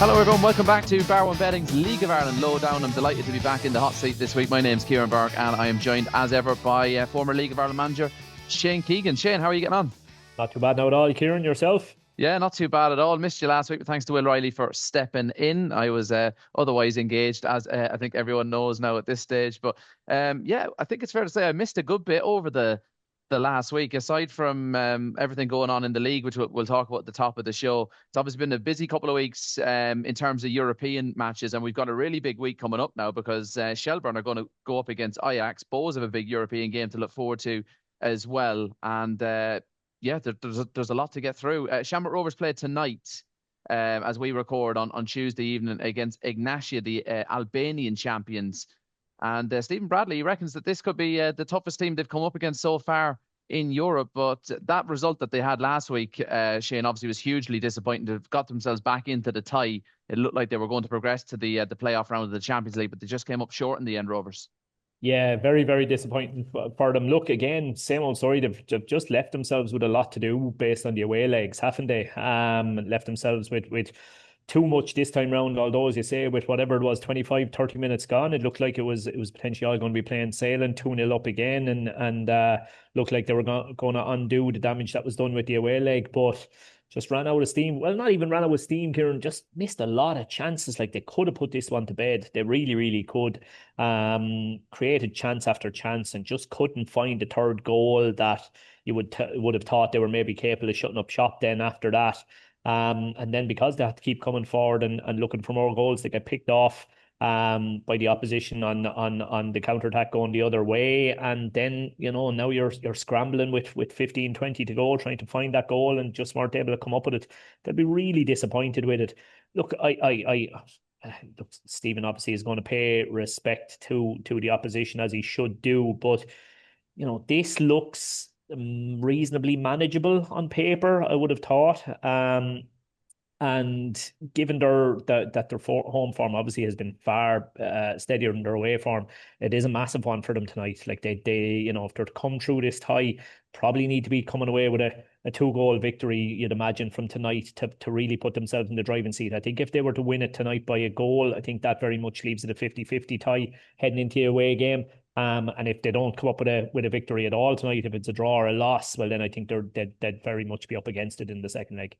Hello everyone, welcome back to Bar One Betting's League of Ireland Lowdown. I'm delighted to be back in the hot seat this week. My name's Kieran Burke and I am joined as ever by former League of Ireland manager Shane Keegan. Shane, how are you getting on? Not too bad now at all, Kieran, yourself? Yeah, not too bad at all. Missed you last week, but thanks to Will Riley for stepping in. I was otherwise engaged, as I think everyone knows now at this stage. But yeah, I think it's fair to say I missed a good bit over the last week, aside from everything going on in the league, which we'll talk about at the top of the show. It's obviously been a busy couple of weeks in terms of European matches, and we've got a really big week coming up now because Shelbourne are going to go up against Ajax. Both have a big European game to look forward to as well. And yeah, there's a lot to get through. Shamrock Rovers play tonight as we record on Tuesday evening against Ignatia, the Albanian champions. And Stephen Bradley reckons that this could be the toughest team they've come up against so far in Europe. But that result that they had last week, Shane, obviously was hugely disappointing. They've got themselves back into the tie. It looked like they were going to progress to the playoff round of the Champions League, but they just came up short in the end, Rovers. Yeah, very, very disappointing for them. Look, again, same old story. They've just left themselves with a lot to do based on the away legs, haven't they? Left themselves with too much this time round, although, as you say, with whatever it was, 25, 30 minutes gone, it looked like it was potentially all going to be plain sailing, 2-0 up again, and looked like they were going to undo the damage that was done with the away leg, but just ran out of steam. Well, not even ran out of steam, Kieran, just missed a lot of chances. Like, they could have put this one to bed. They really, really could. Created chance after chance and just couldn't find the third goal that you would have thought they were maybe capable of shutting up shop then after that. And then because they had to keep coming forward and looking for more goals, they get picked off by the opposition on the counter-attack going the other way. And then, now you're scrambling with 15, 20 to go, trying to find that goal and just weren't able to come up with it. They'll be really disappointed with it. Look, look, Stephen obviously is going to pay respect to the opposition as he should do, but this looks reasonably manageable on paper, I would have thought. And given that their home form obviously has been far steadier than their away form, it is a massive one for them tonight. Like they if they're to come through this tie, probably need to be coming away with a 2-goal victory, you'd imagine, from tonight to really put themselves in the driving seat. I think if they were to win it tonight by a goal, I think that very much leaves it a 50-50 tie heading into the away game. And if they don't come up with a victory at all tonight, if it's a draw or a loss, well, then I think they'd very much be up against it in the second leg.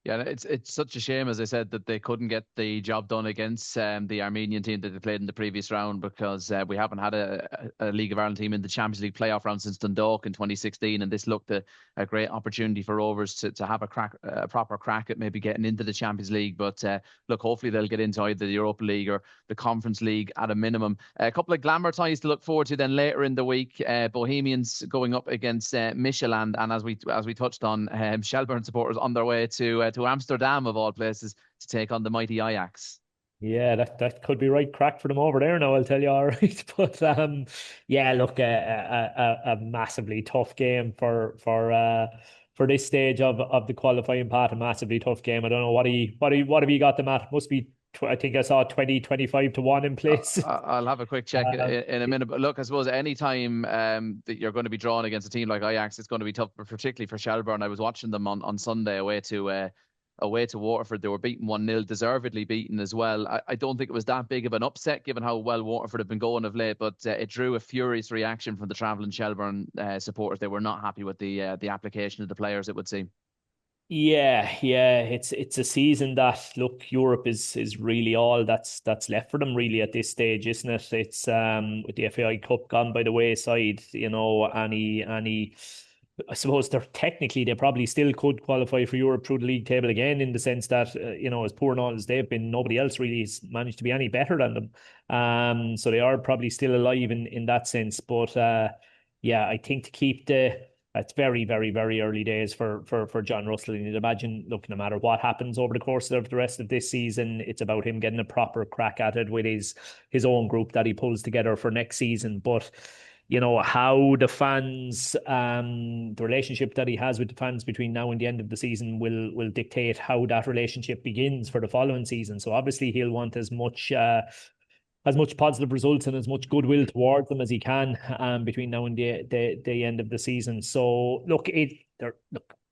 Yeah, it's such a shame, as I said, that they couldn't get the job done against the Armenian team that they played in the previous round, because we haven't had a League of Ireland team in the Champions League playoff round since Dundalk in 2016, and this looked a great opportunity for Rovers to have a proper crack at maybe getting into the Champions League. But look, hopefully they'll get into either the Europa League or the Conference League at a minimum. A couple of glamour ties to look forward to then later in the week. Bohemians going up against Michelin, and as we touched on, Shelbourne supporters on their way to Amsterdam, of all places, to take on the mighty Ajax. Yeah, that could be right crack for them over there now, I'll tell you, all right. But yeah, look, a massively tough game for this stage of the qualifying part. A massively tough game. I don't know what have you got them at? Must be, I think I saw 20-25 to 1 in place. I'll have a quick check in a minute. But look, I suppose any time that you're going to be drawn against a team like Ajax, it's going to be tough, particularly for Shelbourne. I was watching them on Sunday away to Waterford. They were beaten 1-0, deservedly beaten as well. I don't think it was that big of an upset given how well Waterford have been going of late, but it drew a furious reaction from the travelling Shelbourne supporters. They were not happy with the application of the players, it would seem. Yeah, it's a season that, look, Europe is really all that's left for them really at this stage, isn't it? It's with the FAI Cup gone by the wayside, any I suppose they probably still could qualify for Europe through the league table again, in the sense that as poor and all as they've been, nobody else really has managed to be any better than them. So they are probably still alive in that sense. But yeah, I think to keep it's very, very, very early days for John Russell. And you'd imagine, look, no matter what happens over the course of the rest of this season, it's about him getting a proper crack at it with his own group that he pulls together for next season. But how the fans, the relationship that he has with the fans between now and the end of the season will dictate how that relationship begins for the following season. So obviously he'll want as much positive results and as much goodwill towards them as he can between now and the end of the season. So look, it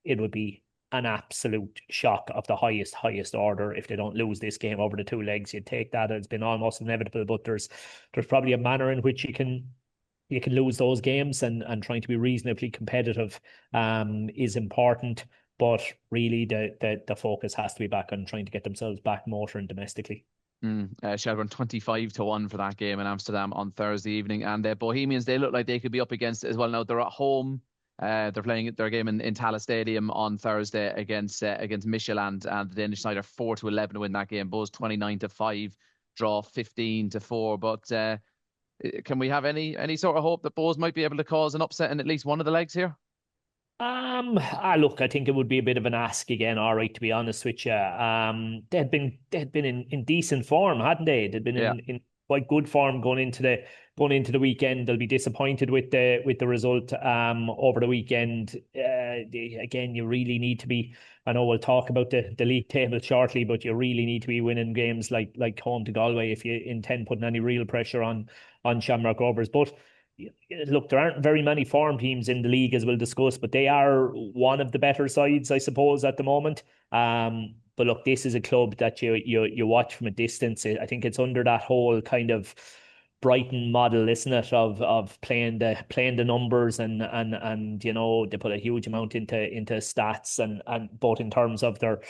would be an absolute shock of the highest order if they don't lose this game over the 2 legs. You'd take that. It's been almost inevitable, but there's probably a manner in which you can lose those games, and trying to be reasonably competitive is important. But really, the focus has to be back on trying to get themselves back motoring domestically. Shelbourne 25-1 for that game in Amsterdam on Thursday evening, and Bohemians, they look like they could be up against it as well. Now they're at home. They're playing their game in Tala Stadium on Thursday against Michelin, and the Danish side are 4-11 to win that game. Both 29-5, draw 15-4. But can we have any sort of hope that Bose might be able to cause an upset in at least one of the legs here? Look, I think it would be a bit of an ask again, all right, to be honest with you. They'd been in decent form, hadn't they? They'd been in quite good form going into the weekend. They'll be disappointed with the result over the weekend. Again, you really need to be. I know we'll talk about the league table shortly, but you really need to be winning games like home to Galway if you intend putting any real pressure on Shamrock Rovers. But look, there aren't very many form teams in the league, as we'll discuss, but they are one of the better sides, I suppose, at the moment. But look, this is a club that you watch from a distance. I think it's under that whole kind of Brighton model, isn't it, of playing the numbers, and they put a huge amount into stats, and both in terms of their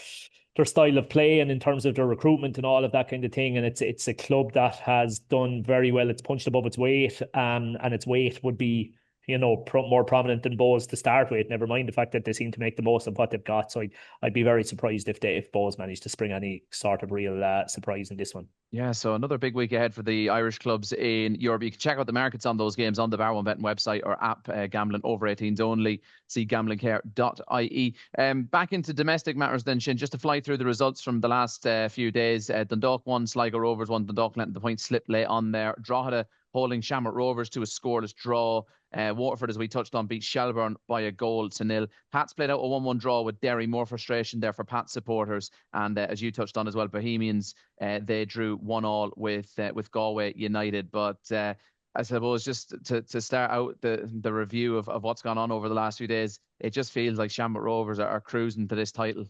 style of play and in terms of their recruitment and all of that kind of thing. And it's a club that has done very well. It's punched above its weight, and its weight would be more prominent than Bows to start with. Never mind the fact that they seem to make the most of what they've got. So I'd be very surprised if Bows managed to spring any sort of real surprise in this one. Yeah, so another big week ahead for the Irish clubs in Europe. You can check out the markets on those games on the Bar One Betting website or app, gambling over 18s only. See gamblingcare.ie. Back into domestic matters then, Shane, just to fly through the results from the last few days. Dundalk won, Sligo Rovers won. Dundalk letting the point slip late on there. Drogheda holding Shamrock Rovers to a scoreless draw. Waterford, as we touched on, beat Shelbourne by a 1-0. Pats played out a 1-1 draw with Derry. More frustration there for Pats supporters. And as you touched on as well, Bohemians, they drew 1-1 with Galway United. But I suppose just to start out the review of what's gone on over the last few days, it just feels like Shamrock Rovers are cruising to this title.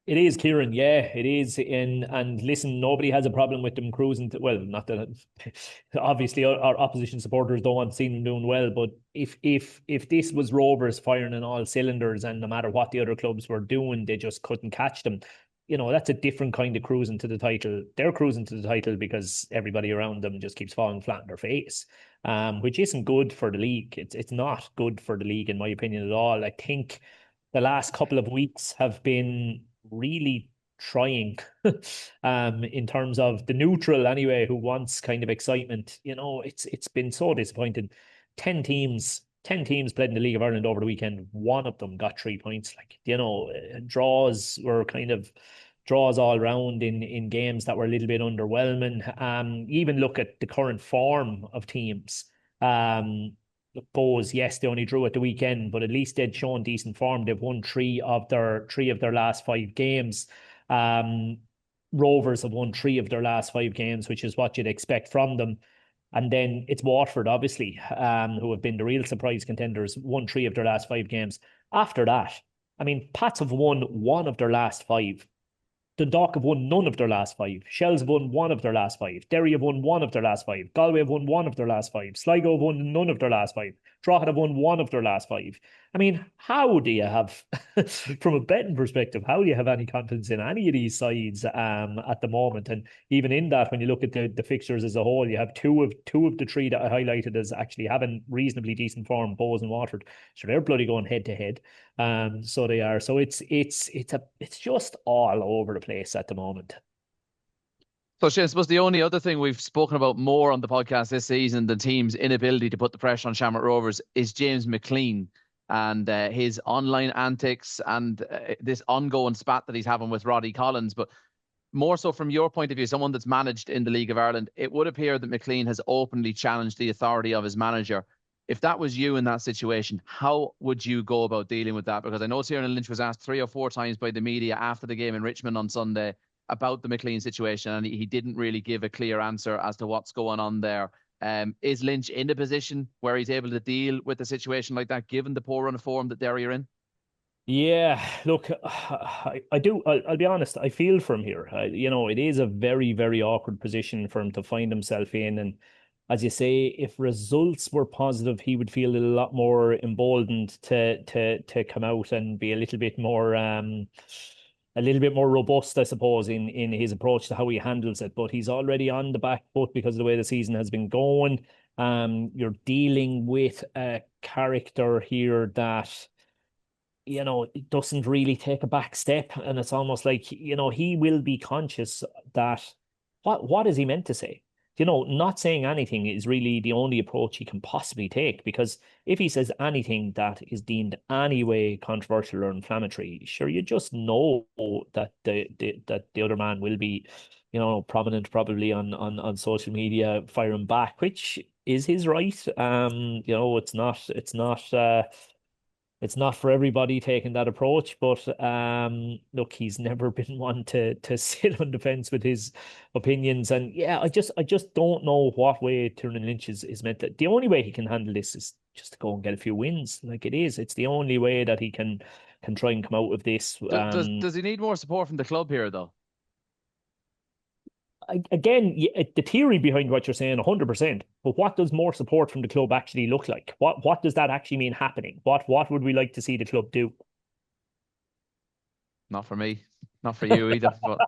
It is, Kieran. Yeah, it is. And listen, nobody has a problem with them cruising. Well, not that obviously our opposition supporters don't want to see them doing well. But if this was Rovers firing on all cylinders, and no matter what the other clubs were doing, they just couldn't catch them. That's a different kind of cruising to the title. They're cruising to the title because everybody around them just keeps falling flat on their face, which isn't good for the league. It's not good for the league, in my opinion, at all. I think the last couple of weeks have been really trying in terms of the neutral anyway, who wants kind of excitement. It's been so disappointing. 10 teams played in the League of Ireland over the weekend. One of them got 3 points. Draws were kind of draws all round in games that were a little bit underwhelming. Even look at the current form of teams. Bows, yes, they only drew at the weekend, but at least they'd shown decent form. They've won three of their last 5 games. Rovers have won 3 of their last 5 games, which is what you'd expect from them. And then it's Waterford, obviously, who have been the real surprise contenders, won 3 of their last 5 games. After that, I mean, Pats have won 1 of their last 5. Dundalk have won none of their last 5. Shells have won 1 of their last 5. Derry have won 1 of their last 5. Galway have won 1 of their last 5. Sligo have won none of their last 5. Drogheda have won 1 of their last 5. I mean, how do you have, from a betting perspective, how do you have any confidence in any of these sides at the moment? And even in that, when you look at the fixtures as a whole, you have two of the 3 that I highlighted as actually having reasonably decent form, Bows and Waterford. So they're bloody going head to head. So they are. So it's just all over the place at the moment. So, Shane, I suppose the only other thing we've spoken about more on the podcast this season, the team's inability to put the pressure on Shamrock Rovers, is James McClean and his online antics and this ongoing spat that he's having with Roddy Collins. But more so from your point of view, someone that's managed in the League of Ireland, it would appear that McClean has openly challenged the authority of his manager. If that was you in that situation, how would you go about dealing with that? Because I know Tiernan Lynch was asked 3 or 4 times by the media after the game in Richmond on Sunday about the McClean situation, and he didn't really give a clear answer as to what's going on there. Is Lynch in a position where he's able to deal with a situation like that, given the poor run of form that Derry are in? Yeah, look, I do. I'll be honest. I feel for him here. It is a very, very awkward position for him to find himself in. And as you say, if results were positive, he would feel a lot more emboldened to come out and be a little bit more robust, I suppose, in his approach to how he handles it. But he's already on the back foot because of the way the season has been going. You're dealing with a character here that it doesn't really take a back step. And it's almost like, he will be conscious that what is he meant to say? Not saying anything is really the only approach he can possibly take, because if he says anything that is deemed anyway controversial or inflammatory, sure, you just know that the other man will be, prominent probably on social media firing back, which is his right. It's not for everybody taking that approach, but look, he's never been one to sit on the fence with his opinions. And yeah, I just don't know what way Tiernan Lynch is meant to. The only way he can handle this is just to go and get a few wins. Like it's the only way that he can try and come out of this. Does he need more support from the club here though? Again, the theory behind what you're saying, 100%. But what does more support from the club actually look like? What does that actually mean happening? What would we like to see the club do? Not for me, not for you either. But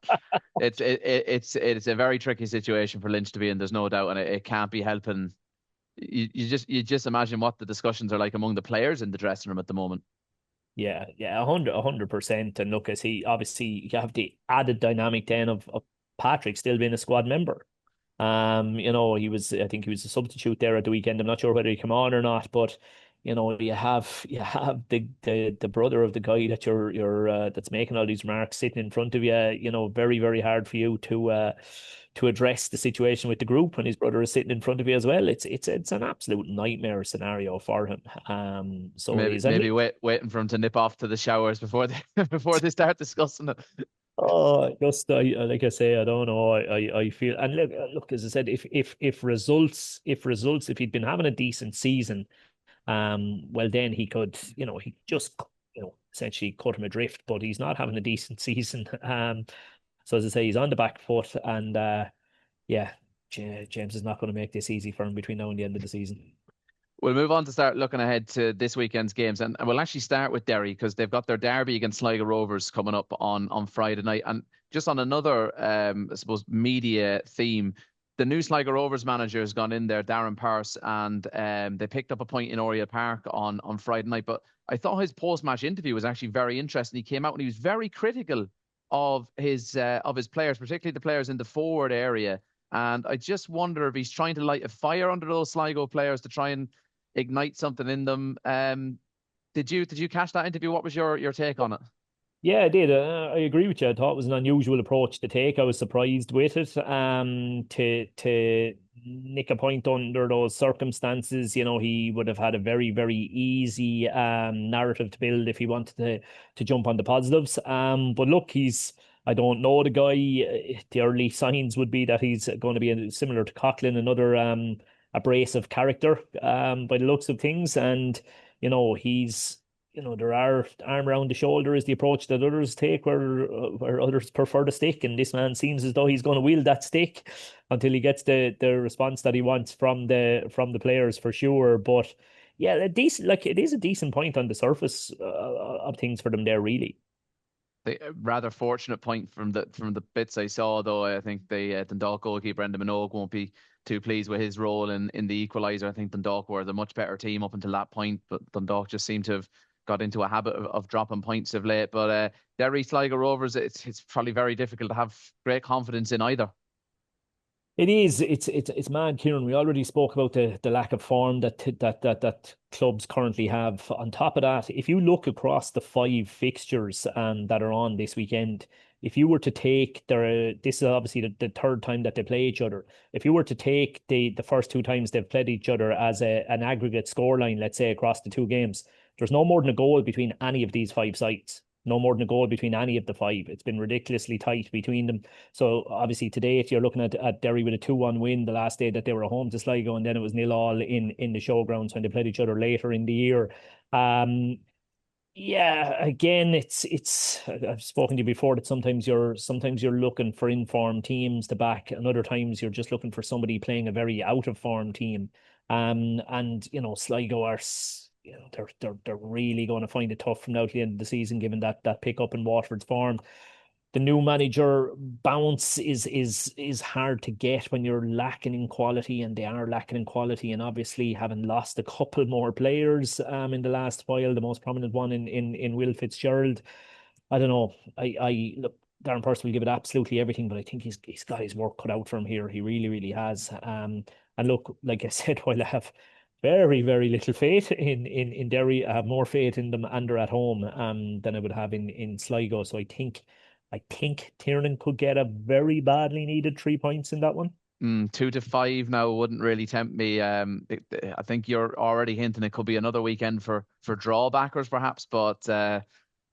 it's a very tricky situation for Lynch to be in. There's no doubt, and it can't be helping. You just imagine what the discussions are like among the players in the dressing room at the moment. Yeah, yeah, 100%. And look, as he obviously you have the added dynamic then of Patrick still being a squad member. I think he was a substitute there at the weekend. I'm not sure whether he came on or not, but you have the brother of the guy that you're that's making all these remarks sitting in front of you. Very, very hard for you to address the situation with the group when his brother is sitting in front of you as well. It's an absolute nightmare scenario for him. So it Maybe is. maybe waiting for him to nip off to the showers before they before they start discussing it. Oh, just like I say, I don't know. I feel, and look, as I said, if he'd been having a decent season, well then he just essentially cut him adrift. But he's not having a decent season. So as I say, he's on the back foot, and yeah, James is not going to make this easy for him between now and the end of the season. We'll move on to start looking ahead to this weekend's games, and we'll actually start with Derry because they've got their derby against Sligo Rovers coming up on Friday night. And just on another, I suppose, media theme, the new Sligo Rovers manager has gone in there, Darren Parse, and they picked up a point in Oriel Park on Friday night. But I thought his post-match interview was actually very interesting. He came out and he was very critical of his players, particularly the players in the forward area. And I just wonder if he's trying to light a fire under those Sligo players to try and ignite something in them. Did you catch that interview? What was your take on it? Yeah, I did. I agree with you. I thought it was an unusual approach to take. I was surprised with it. To nick a point under those circumstances, he would have had a very, very easy narrative to build if he wanted to jump on the positives. But look, I don't know the guy. The early signs would be that he's going to be similar to Coughlin, another abrasive character by the looks of things. And he's there are arm around the shoulder is the approach that others take where others prefer the stick. And this man seems as though he's going to wield that stick until he gets the response that he wants from the players for sure. But yeah, it is a decent point on the surface of things for them there, really. A rather fortunate point from the bits I saw, though. I think the Dundalk goalkeeper Brendan Minogue won't be too pleased with his role in the equaliser. I think Dundalk were the much better team up until that point, but Dundalk just seemed to have got into a habit of dropping points of late. But Derry Sligo Rovers, it's probably very difficult to have great confidence in either. It is. It's mad, Kieran. We already spoke about the lack of form that clubs currently have. On top of that, if you look across the five fixtures that are on this weekend, if you were to take this is obviously the third time that they play each other. If you were to take the first two times they've played each other as an aggregate scoreline, let's say across the two games, there's no more than a goal between any of these five sides. No more than a goal between any of the five. It's been ridiculously tight between them. So obviously today, if you're looking at Derry with a 2-1 win the last day that they were home to Sligo, and then it was 0-0 in the showgrounds when they played each other later in the year. Yeah, again, it's I've spoken to you before that sometimes you're looking for informed teams to back, and other times you're just looking for somebody playing a very out of form team. And Sligo are they're really going to find it tough from now to the end of the season, given that pick up in Waterford's form. The new manager bounce is hard to get when you're lacking in quality, and they are lacking in quality, and obviously having lost a couple more players in the last while, the most prominent one in Will Fitzgerald. I don't know. I look, Darren Purcell will give it absolutely everything, but I think he's got his work cut out for him here. He really, really has. And look, like I said, while I have very, very little faith in Derry, I have more faith in them and they're at home than I would have in Sligo. So I think Tiernan could get a very badly needed 3 points in that one. 2 to 5 now wouldn't really tempt me. I think you're already hinting it could be another weekend for drawbackers, perhaps. But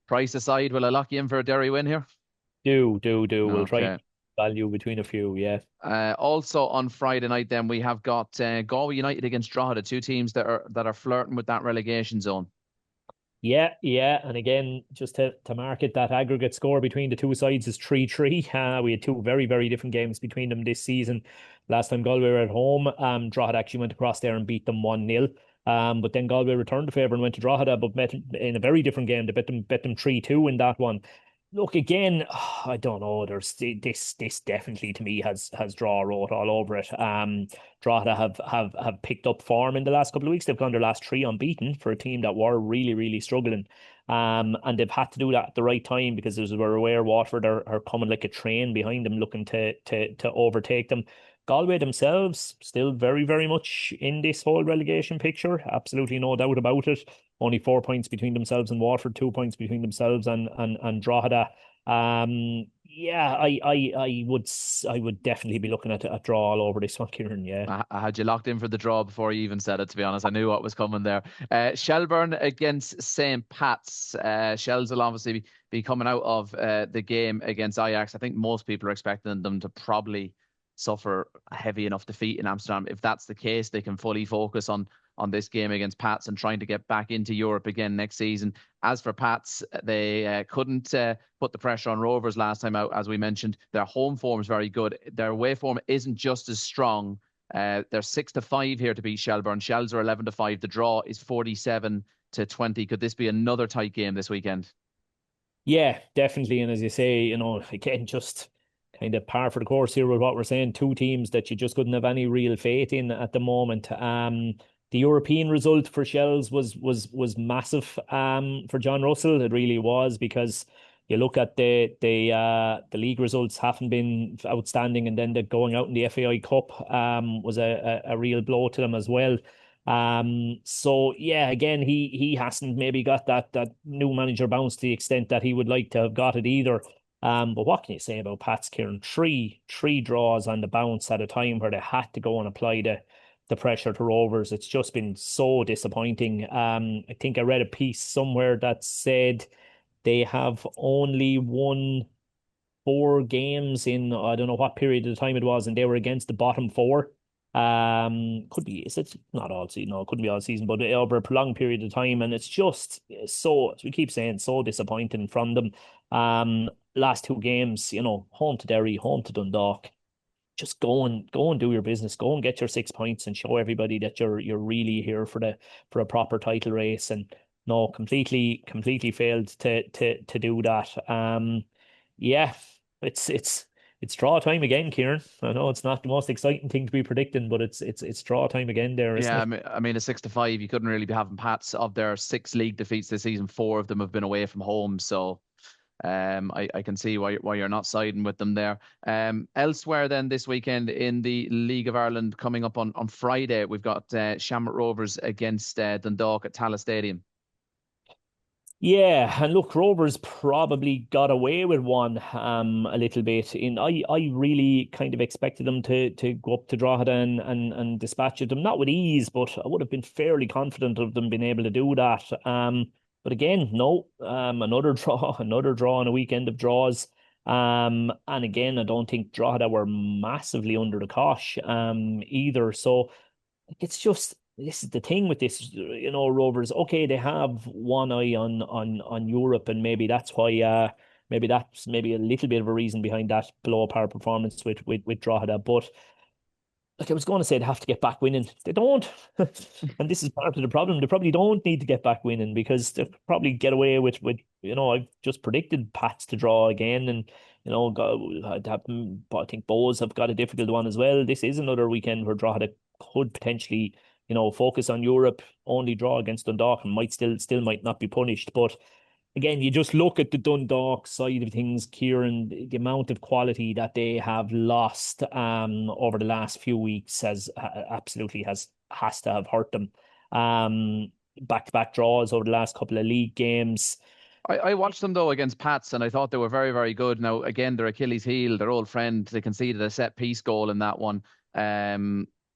price aside, will I lock you in for a Derry win here? Do. We'll try and Okay. value between a few. Yeah. Also on Friday night, then we have got Galway United against Drogheda, two teams that are flirting with that relegation zone. Yeah. And again, just to mark it, that aggregate score between the two sides is 3-3. We had two very, very different games between them this season. Last time Galway were at home, Drogheda actually went across there and beat them 1-0. But then Galway returned the favour and went to Drogheda, but met in a very different game. They bet them 3-2 in that one. Look again, I don't know. There's this definitely to me has draw wrote all over it. Drogheda have picked up form in the last couple of weeks. They've gone their last three unbeaten for a team that were really, really struggling. And they've had to do that at the right time because as we're aware, Waterford are coming like a train behind them, looking to overtake them. Galway themselves still very, very much in this whole relegation picture. Absolutely no doubt about it. Only 4 points between themselves and Waterford, 2 points between themselves and Drogheda. Yeah, I would definitely be looking at a draw all over this one, Kieran. Yeah. I had you locked in for the draw before you even said it, to be honest. I knew what was coming there. Shelbourne against St. Pat's. Shells will obviously be coming out of the game against Ajax. I think most people are expecting them to probably suffer a heavy enough defeat in Amsterdam. If that's the case, they can fully focus on this game against Pats and trying to get back into Europe again next season. As for Pats, they couldn't put the pressure on Rovers last time out, as we mentioned. Their home form is very good. Their away form isn't just as strong. They're 6 to 5 here to beat Shelbourne. Shells are 11 to 5. The draw is 47 to 20. Could this be another tight game this weekend? Yeah, definitely. And as you say, again, just kind of par for the course here with what we're saying. Two teams that you just couldn't have any real faith in at the moment. The European result for Shells was massive for John Russell. It really was because you look at the league results haven't been outstanding, and then the going out in the FAI Cup was a real blow to them as well. So yeah, again, he hasn't maybe got that new manager bounce to the extent that he would like to have got it either. But what can you say about Pats, Kieran? Three draws on the bounce at a time where they had to go and apply the pressure to Rovers. It's just been so disappointing. I think I read a piece somewhere that said they have only won 4 games in I don't know what period of time it was, and they were against the bottom four. Could be, is it not all season? No, it couldn't be all season, but over a prolonged period of time, and it's just so, as we keep saying, so disappointing from them. Last 2 games, home to Derry, home to Dundalk. Just go and do your business. Go and get your 6 points and show everybody that you're really here for a proper title race. And no, completely failed to do that. Yeah, it's draw time again, Kieran. I know it's not the most exciting thing to be predicting, but it's draw time again there, isn't Yeah, it? I mean, a 6 to 5, you couldn't really be having Pats. Of their 6 league defeats this season, 4 of them have been away from home. So I can see why you're not siding with them there. Elsewhere, then this weekend in the League of Ireland, coming up on Friday, we've got Shamrock Rovers against Dundalk at Tallaght Stadium. Yeah, and look, Rovers probably got away with one a little bit. I really kind of expected them to go up to Drogheda and dispatch them, not with ease, but I would have been fairly confident of them being able to do that. But again, no, another draw, another draw on a weekend of draws. And again, I don't think Drogheda were massively under the cosh either. So it's just this is the thing with this, Rovers. Okay, they have one eye on Europe, and maybe that's why. Maybe that's maybe a little bit of a reason behind that below par performance with Drogheda. But like I was going to say, they have to get back winning. They don't, and this is part of the problem. They probably don't need to get back winning because they'll probably get away with I've just predicted Pats to draw again, and but I think Bows have got a difficult one as well. This is another weekend where Drogheda could potentially focus on Europe, only draw against Dundalk, and still might not be punished, but. Again, you just look at the Dundalk side of things, Kieran, the amount of quality that they have lost over the last few weeks absolutely has to have hurt them. Back-to-back draws over the last couple of league games. I watched them though against Pats, and I thought they were very, very good. Now, again, their Achilles heel, their old friend, they conceded a set piece goal in that one.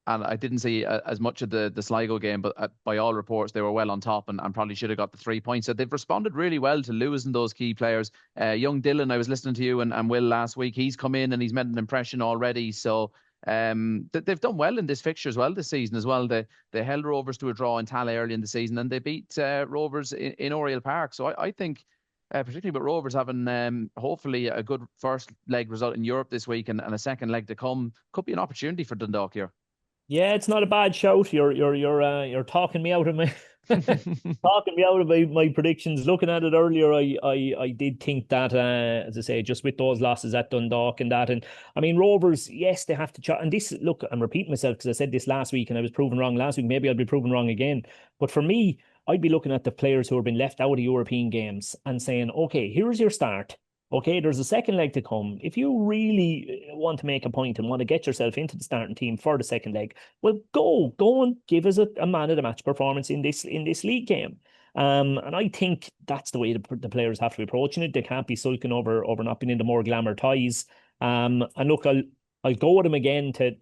And I didn't see as much of the Sligo game, but by all reports, they were well on top and probably should have got the 3 points. So they've responded really well to losing those key players. Young Dylan, I was listening to you and Will last week. He's come in and he's made an impression already. So they've done well in this fixture as well this season as well. They held Rovers to a draw in Tala early in the season, and they beat Rovers in Oriel Park. So I think, particularly with Rovers having hopefully a good first leg result in Europe this week and a second leg to come, could be an opportunity for Dundalk here. Yeah, it's not a bad shout. You're talking me out of my talking me out of my predictions. Looking at it earlier, I did think that as I say, just with those losses at Dundalk and I mean Rovers, yes, they have to and this, look, I'm repeating myself because I said this last week and I was proven wrong last week. Maybe I'll be proven wrong again. But for me, I'd be looking at the players who have been left out of European games and saying, okay, here's your start. Okay, there's a second leg to come. If you really want to make a point and want to get yourself into the starting team for the second leg, well, go and give us a man of the match performance in this league game. And I think that's the way the players have to be approaching it. They can't be sulking over not being in the more glamour ties. And look, I'll go with them again to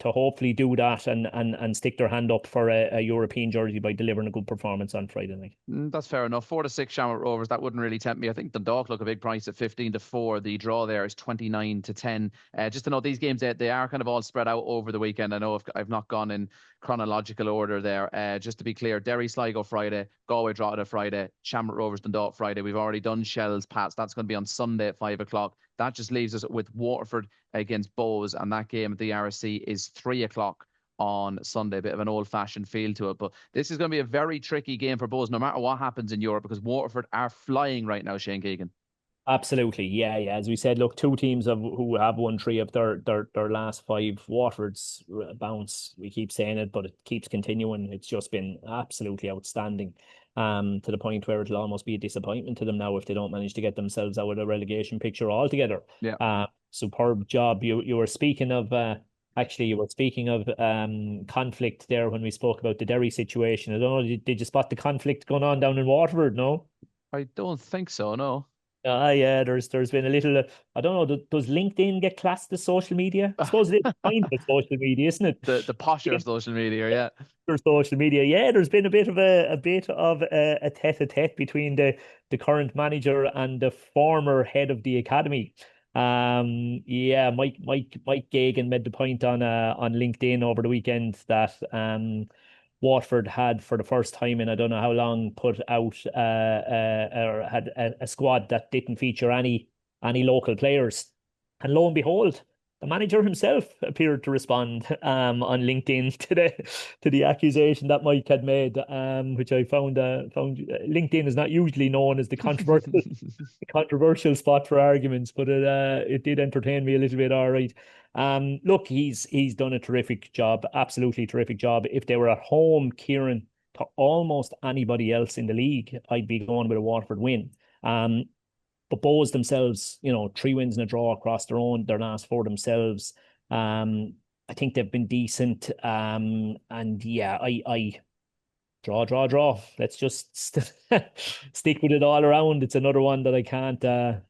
hopefully do that and stick their hand up for a European jersey by delivering a good performance on Friday night. That's fair enough. 4-6 Shamrock Rovers, that wouldn't really tempt me. I think Dundalk look a big price at 15-4. The draw there is 29-10. Just to know, these games they are kind of all spread out over the weekend. I know I've not gone in chronological order there. Just to be clear, Derry Sligo Friday, Galway Drogheda Friday, Shamrock Rovers Dundalk Friday. We've already done Shells Pats. That's going to be on Sunday at 5 o'clock. That just leaves us with Waterford against Bows, and that game at the RSC is 3 o'clock on Sunday. A bit of an old-fashioned feel to it, but this is going to be a very tricky game for Bows, no matter what happens in Europe, because Waterford are flying right now, Shane Keegan. Absolutely, yeah. As we said, look, two teams who have won three of their last five. Waterford's bounce, we keep saying it, but it keeps continuing. It's just been absolutely outstanding, to the point where it'll almost be a disappointment to them now if they don't manage to get themselves out of the relegation picture altogether. Yeah. Superb job. You were speaking of conflict there when we spoke about the Derry situation. I don't know, did you spot the conflict going on down in Waterford? No? I don't think so, no. Yeah, there's been a little, I don't know, does LinkedIn get classed as social media? I suppose it's kind of social media, isn't it? The posher social media, yeah. Social media, yeah. There's been a bit of a tete-a-tete between the current manager and the former head of the academy. Yeah, Mike Gagan made the point on LinkedIn over the weekend that Watford had, for the first time in I don't know how long, put out or had a squad that didn't feature any local players, and lo and behold, the manager himself appeared to respond on LinkedIn to the accusation that Mike had made, which I found LinkedIn is not usually known as the controversial spot for arguments, but it did entertain me a little bit. All right. Look, he's done a terrific job, absolutely terrific job. If they were at home, Kieran, to almost anybody else in the league, I'd be going with a Waterford win. But Bows themselves, 3 wins and a draw across their last 4 themselves. I think they've been decent. And yeah, I draw. Let's just stick with it all around. It's another one that I can't, I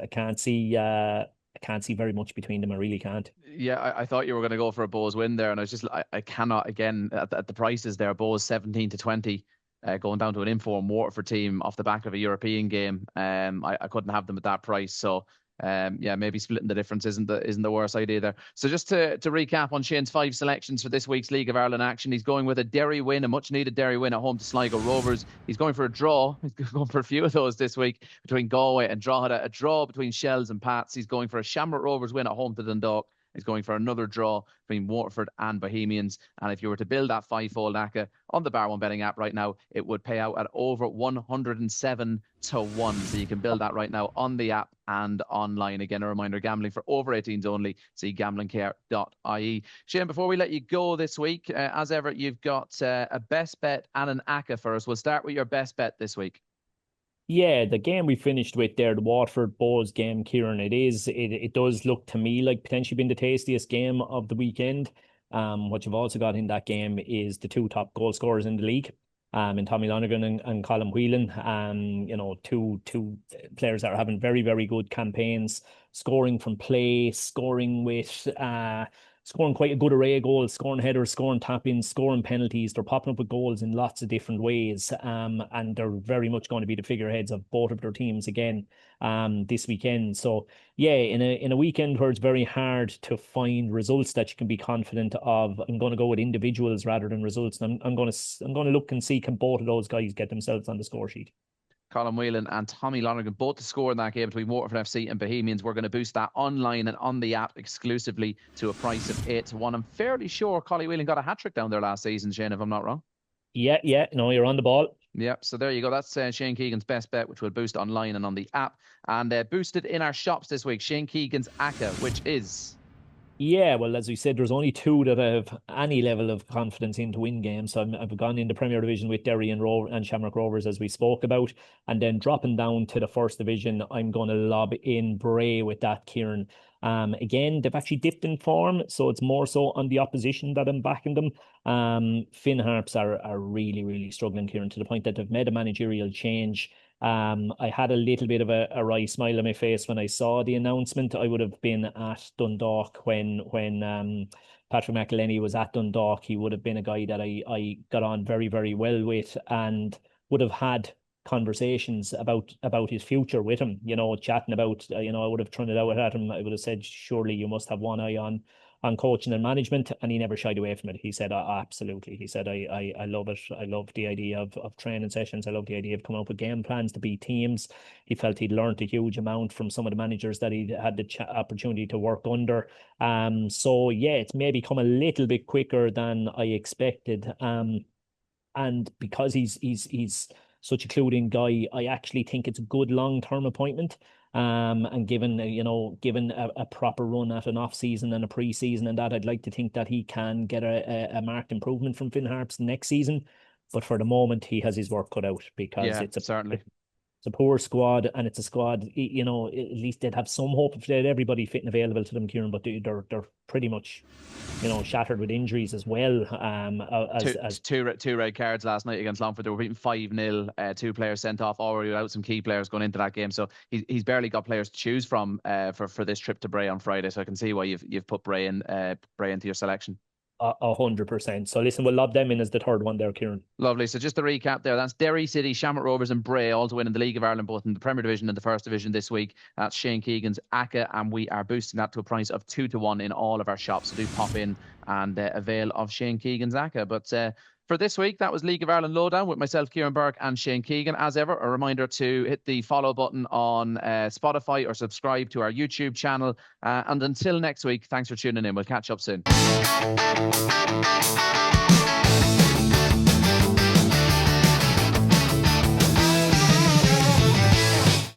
can't see very much between them. I really can't. Yeah, I thought you were going to go for a Bows win there, and I cannot, again, at the prices there. Bows 17-20, going down to an informed Waterford team off the back of a European game. I couldn't have them at that price. So maybe splitting the difference isn't the worst idea there. So just to recap on Shane's 5 selections for this week's League of Ireland action, he's going with a Derry win, a much needed Derry win at home to Sligo Rovers. He's going for a draw. He's going for a few of those this week between Galway and Drogheda, a draw between Shells and Pats. He's going for a Shamrock Rovers win at home to Dundalk. He's going for another draw between Waterford and Bohemians. And if you were to build that 5-fold ACCA on the Bar One betting app right now, it would pay out at over 107 to 1. So you can build that right now on the app and online. Again, a reminder, gambling for over 18s only. See gamblingcare.ie. Shane, before we let you go this week, as ever, you've got a best bet and an ACCA for us. We'll start with your best bet this week. Yeah, the game we finished with there, the Watford Bows game, Kieran, it does look to me like potentially being the tastiest game of the weekend. What you've also got in that game is the 2 top goal scorers in the league, in Tommy Lonergan and Colin Whelan. Two players that are having very, very good campaigns, scoring from play, scoring with scoring quite a good array of goals, scoring headers, scoring tap-ins, scoring penalties. They're popping up with goals in lots of different ways, and they're very much going to be the figureheads of both of their teams again this weekend. So yeah, in a weekend where it's very hard to find results that you can be confident of, I'm going to go with individuals rather than results. And I'm going to look and see, can both of those guys get themselves on the score sheet. Colin Whelan and Tommy Lonergan both to score in that game between Waterford FC and Bohemians. We're going to boost that online and on the app exclusively to a price of 8 to 1. I'm fairly sure Colin Whelan got a hat-trick down there last season, Shane, if I'm not wrong. Yeah, no, you're on the ball. Yeah, so there you go. That's Shane Keegan's best bet, which will boost online and on the app. And boosted in our shops this week, Shane Keegan's ACCA, which is... Yeah, well, as we said, there's only 2 that I have any level of confidence in to win games. So I've gone in the Premier Division with Derry and Shamrock Rovers, as we spoke about. And then dropping down to the First Division, I'm going to lob in Bray with that, Kieran. Again, they've actually dipped in form, so it's more so on the opposition that I'm backing them. Finn Harps are really, really struggling, Kieran, to the point that they've made a managerial change. I had a little bit of a wry smile on my face when I saw the announcement. I would have been at Dundalk when Patrick McElhenney was at Dundalk. He would have been a guy that I got on very, very well with and would have had conversations about his future with him, chatting about, I would have thrown it out at him. I would have said, surely you must have one eye on coaching and management, and he never shied away from it. He said, absolutely. He said, I love it. I love the idea of training sessions. I love the idea of coming up with game plans to beat teams. He felt he'd learned a huge amount from some of the managers that he'd had the opportunity to work under. So yeah, it's maybe come a little bit quicker than I expected. And because he's such a clued in guy, I actually think it's a good long-term appointment. And given a proper run at an off season and a pre-season and that, I'd like to think that he can get a marked improvement from Finn Harps next season. But for the moment, he has his work cut out because certainly. It's a poor squad, and it's a squad, at least they'd have some hope if they had everybody fit and available to them, Kieran, but they're pretty much, shattered with injuries as well. Two red cards last night against Longford. They were beaten 5-0, 2 players sent off, already without some key players going into that game. So he's barely got players to choose from for this trip to Bray on Friday. So I can see why you've put Bray into your selection. 100%. So listen, we'll lob them in as the third one there, Kieran. Lovely. So just to recap there, that's Derry City, Shamrock Rovers and Bray all to win in the League of Ireland, both in the Premier Division and the First Division this week. That's Shane Keegan's ACCA, and we are boosting that to a price of 2 to 1 in all of our shops. So do pop in and avail of Shane Keegan's ACCA. But for this week, that was League of Ireland Lowdown with myself, Kieran Burke, and Shane Keegan. As ever, a reminder to hit the follow button on Spotify or subscribe to our YouTube channel. And until next week, thanks for tuning in. We'll catch up soon.